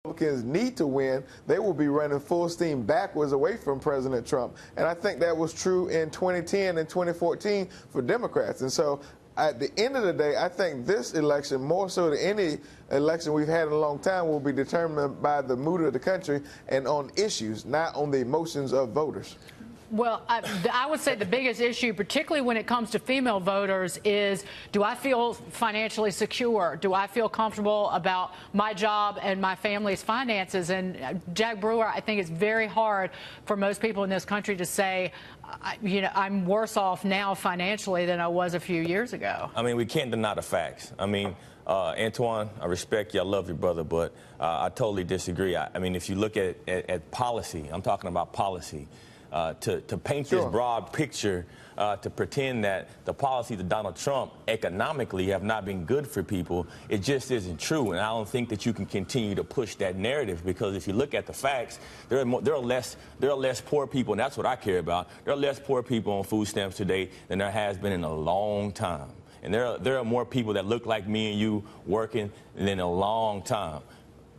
Republicans need to win, they will be running full steam backwards away from President Trump. And I think that was true in 2010 and 2014 for Democrats. And so at the end of the day, I think this election, more so than any election we've had in a long time, will be determined by the mood of the country and on issues, not on the emotions of voters. Well, I would say the biggest issue, particularly when it comes to female voters, is do I feel financially secure? Do I feel comfortable about my job and my family's finances? And Jack Brewer, I think it's very hard for most people in this country to say, you know, I'm worse off now financially than I was a few years ago. I mean, we can't deny the facts. I mean, Antoine, I respect you. I love your brother, but I totally disagree. I mean, if you look at policy, I'm talking about policy. To paint this broad picture, to pretend that the policies of Donald Trump economically have not been good for people, it just isn't true. And I don't think that you can continue to push that narrative, because if you look at the facts, there are less poor people, and that's what I care about. There are less poor people on food stamps today than there has been in a long time. And there are more people that look like me and you working than in a long time.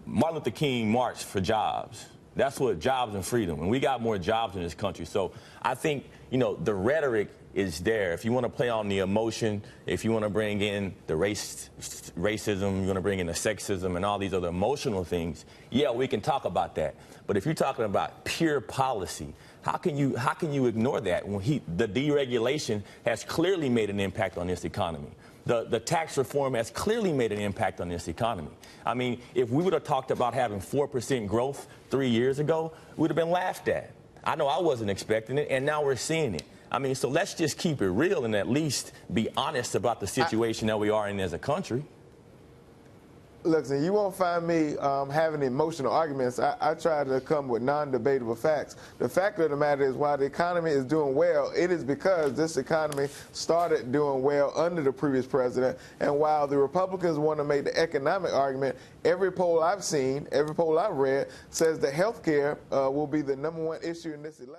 Martin Luther King marched for jobs. That's what jobs and freedom. And we got more jobs in this country. So I think, you know, the rhetoric is there. If you want to play on the emotion, if you want to bring in the racism, you want to bring in the sexism and all these other emotional things, yeah, we can talk about that. But if you're talking about pure policy, how can you ignore that when the deregulation has clearly made an impact on this economy? The tax reform has clearly made an impact on this economy. I mean, if we would have talked about having 4% growth 3 years ago, we would have been laughed at. I know I wasn't expecting it, and now we're seeing it. I mean, so let's just keep it real and at least be honest about the situation that we are in as a country. Listen, you won't find me having emotional arguments. I try to come with non-debatable facts. The fact of the matter is, while the economy is doing well, it is because this economy started doing well under the previous president. And while the Republicans want to make the economic argument, every poll I've seen, every poll I've read, says that health care will be the #1 issue in this election.